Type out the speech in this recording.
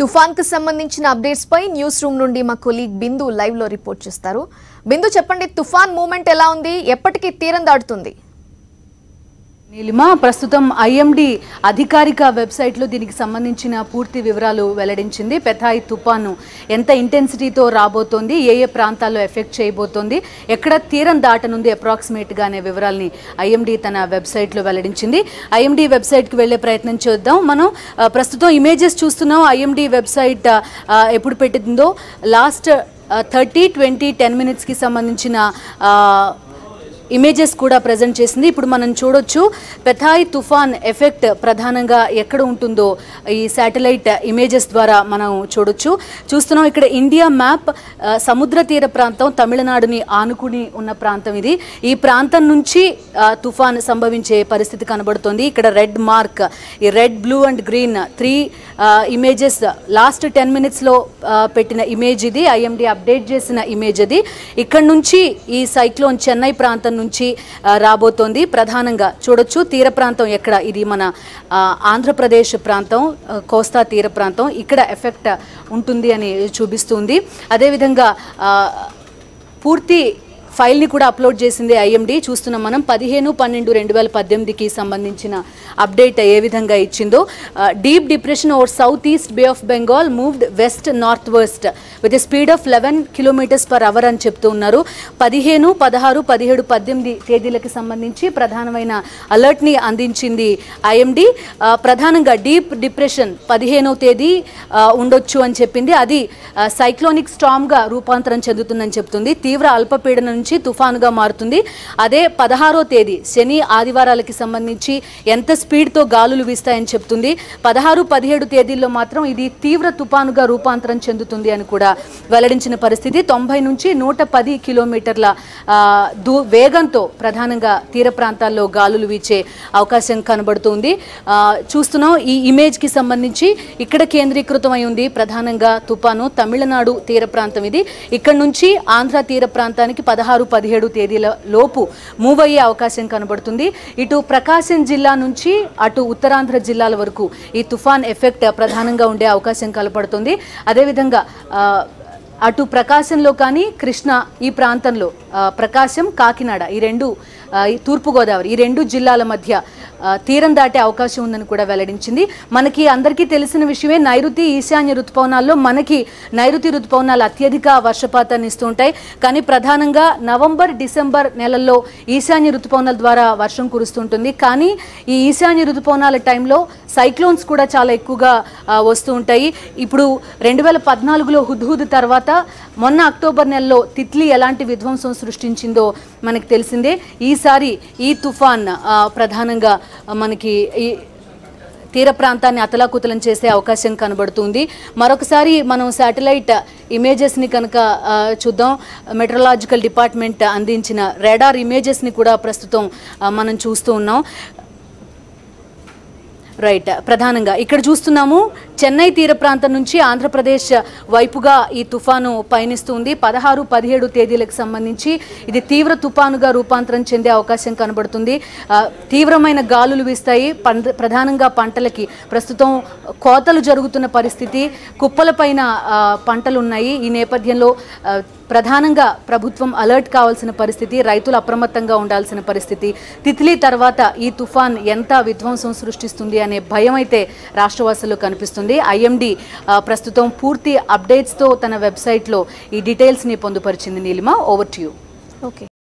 తుఫాన్ కు సంబంధించిన అప్డేట్స్ పై న్యూస్ రూమ్ నుండి మా కొలీగ్ బిందు లైవ్ లో రిపోర్ట్ చేస్తారు. బిందు చెప్పండి, తుఫాన్ మూవ్మెంట్ ఎలా ఉంది, ఎప్పటికి తీరం దాటుతుంది? నీలిమ, ప్రస్తుతం ఐఎండీ అధికారిక వెబ్సైట్లో దీనికి సంబంధించిన పూర్తి వివరాలు వెల్లడించింది. పెథాయ్ తుఫాను ఎంత ఇంటెన్సిటీతో రాబోతోంది, ఏ ప్రాంతాల్లో ఎఫెక్ట్ చేయబోతోంది, ఎక్కడ తీరం దాటనుంది అప్రాక్సిమేట్గా అనే వివరాలని ఐఎండీ తన వెబ్సైట్లో వెల్లడించింది. ఐఎండీ వెబ్సైట్కి వెళ్లే ప్రయత్నం చేద్దాం. మనం ప్రస్తుతం ఇమేజెస్ చూస్తున్నాం. ఐఎండీ వెబ్సైట్ ఎప్పుడు పెట్టిందో లాస్ట్ 10 minutesకి సంబంధించిన ఇమేజెస్ కూడా ప్రజెంట్ చేసింది. ఇప్పుడు మనం చూడొచ్చు పెథాయ్ తుఫాన్ ఎఫెక్ట్ ప్రధానంగా ఎక్కడ ఉంటుందో ఈ శాటిలైట్ ఇమేజెస్ ద్వారా మనం చూస్తున్నాం. ఇక్కడ ఇండియా మ్యాప్, సముద్ర తీర ప్రాంతం, తమిళనాడుని ఆనుకుని ఉన్న ప్రాంతం ఇది. ఈ ప్రాంతం నుంచి తుఫాన్ సంభవించే పరిస్థితి కనబడుతోంది. ఇక్కడ రెడ్ మార్క్, ఈ red, blue and green 3 images last 10 minutesలో పెట్టిన ఇమేజ్ ఇది. ఐఎండీ అప్డేట్ చేసిన ఇమేజ్ అది. ఇక్కడ నుంచి ఈ సైక్లోన్ చెన్నై ప్రాంతం నుంచి రాబోతోంది. ప్రధానంగా చూడొచ్చు తీర ప్రాంతం ఎక్కడ, ఇది మన ఆంధ్రప్రదేశ్ ప్రాంతం, కోస్తా తీర ప్రాంతం, ఇక్కడ ఎఫెక్ట్ ఉంటుంది అని చూపిస్తుంది. అదేవిధంగా పూర్తి ఫైల్ని కూడా అప్లోడ్ చేసింది ఐఎండీ. చూస్తున్నాం మనం 15/12/2018కి సంబంధించిన అప్డేట్ ఏ విధంగా ఇచ్చిందో. Deep depression over south east bay of Bengal moved west north west with a speed of 11 km/h అని చెప్తూ ఉన్నారు. 15, 16, 17, 18 తేదీలకు సంబంధించి ప్రధానమైన అలర్ట్ని అందించింది ఐఎండీ. ప్రధానంగా డీప్ డిప్రెషన్ 15వ తేదీ ఉండొచ్చు అని చెప్పింది. అది సైక్లోనిక్ స్టామ్గా రూపాంతరం చెందుతుందని చెప్తుంది. తీవ్ర అల్పపీడనం నుంచి తుఫానుగా మారుతుంది. అదే 16వ తేదీ శని ఆదివారాలకి సంబంధించి ఎంత స్పీడ్తో గాలులు వీస్తాయని చెప్తుంది. 16, 17 తేదీల్లో మాత్రం ఇది తీవ్ర తుఫానుగా రూపాంతరం చెందుతుంది అని కూడా వెల్లడించిన పరిస్థితి. 90 నుంచి 110 కిలోమీటర్ల వేగంతో ప్రధానంగా తీర ప్రాంతాల్లో గాలులు వీచే అవకాశం కనబడుతుంది. చూస్తున్నాం ఈ ఇమేజ్కి సంబంధించి ఇక్కడ కేంద్రీకృతమై ఉంది ప్రధానంగా తుఫాను. తమిళనాడు తీర ప్రాంతం ఇది. ఇక్కడ నుంచి ఆంధ్ర తీర ప్రాంతానికి 16, 17 తేదీల లోపు మూవ్ అయ్యే అవకాశం కనబడుతుంది. ఇటు ప్రకాశం జిల్లా నుంచి అటు ఉత్తరాంధ్ర జిల్లాల వరకు ఈ తుఫాన్ ఎఫెక్ట్ ప్రధానంగా ఉండే అవకాశం కనబడుతుంది. అదేవిధంగా అటు ప్రకాశంలో కానీ కృష్ణ ఈ ప్రాంతంలో ప్రకాశం, కాకినాడ ఈ రెండు, తూర్పుగోదావరి ఈ 2 జిల్లాల మధ్య తీరం దాటే అవకాశం ఉందని కూడా వెల్లడించింది. మనకి అందరికీ తెలిసిన విషయమే, నైరుతి ఈశాన్య ఋతుపవనాల్లో మనకి నైరుతి ఋతుపవనాలు అత్యధిక వర్షపాతాన్ని ఇస్తూ ఉంటాయి. కానీ ప్రధానంగా నవంబర్, డిసెంబర్ నెలల్లో ఈశాన్య ఋతుపవనాల ద్వారా వర్షం కురుస్తుంటుంది. కానీ ఈ ఈశాన్య ఋతుపవనాల టైంలో సైక్లోన్స్ కూడా చాలా ఎక్కువగా వస్తూ ఉంటాయి. ఇప్పుడు 2014లో హుద్హుద్ తర్వాత మొన్న అక్టోబర్ నెలలో తిత్లీ ఎలాంటి విధ్వంసం సృష్టించిందో మనకి తెలిసిందే. ఈసారి ఈ తుఫాన్ ప్రధానంగా మనకి ఈ తీర ప్రాంతాన్ని అతలాకుతలం చేసే అవకాశం కనబడుతుంది. మరొకసారి మనం శాటిలైట్ ఇమేజెస్ని కనుక చూద్దాం. మెట్రలాజికల్ డిపార్ట్మెంట్ అందించిన రాడార్ ఇమేజెస్ని కూడా ప్రస్తుతం మనం చూస్తూ ఉన్నాం. రైట్, ప్రధానంగా ఇక్కడ చూస్తున్నాము చెన్నై తీర ప్రాంతం నుంచి ఆంధ్రప్రదేశ్ వైపుగా ఈ తుఫాను పయనిస్తుంది. 16, 17 తేదీలకు సంబంధించి ఇది తీవ్ర తుఫానుగా రూపాంతరం చెందే అవకాశం కనబడుతుంది. తీవ్రమైన గాలులు వీస్తాయి. ప్రధానంగా పంటలకి ప్రస్తుతం కోతలు జరుగుతున్న పరిస్థితి, కుప్పలపైన పంటలు ఉన్నాయి. ఈ నేపథ్యంలో ప్రధానంగా ప్రభుత్వం అలర్ట్ కావాల్సిన పరిస్థితి, రైతులు అప్రమత్తంగా ఉండాల్సిన పరిస్థితి. తిత్లీ తర్వాత ఈ తుఫాన్ ఎంత విధ్వంసం సృష్టిస్తుంది అనే భయం అయితే రాష్ట్రవాసుల్లో కనిపిస్తుంది. ఐఎండీ ప్రస్తుతం పూర్తి అప్డేట్స్తో తన వెబ్సైట్లో ఈ డీటెయిల్స్ని పొందుపరిచింది. Neelima, over to you. Okay.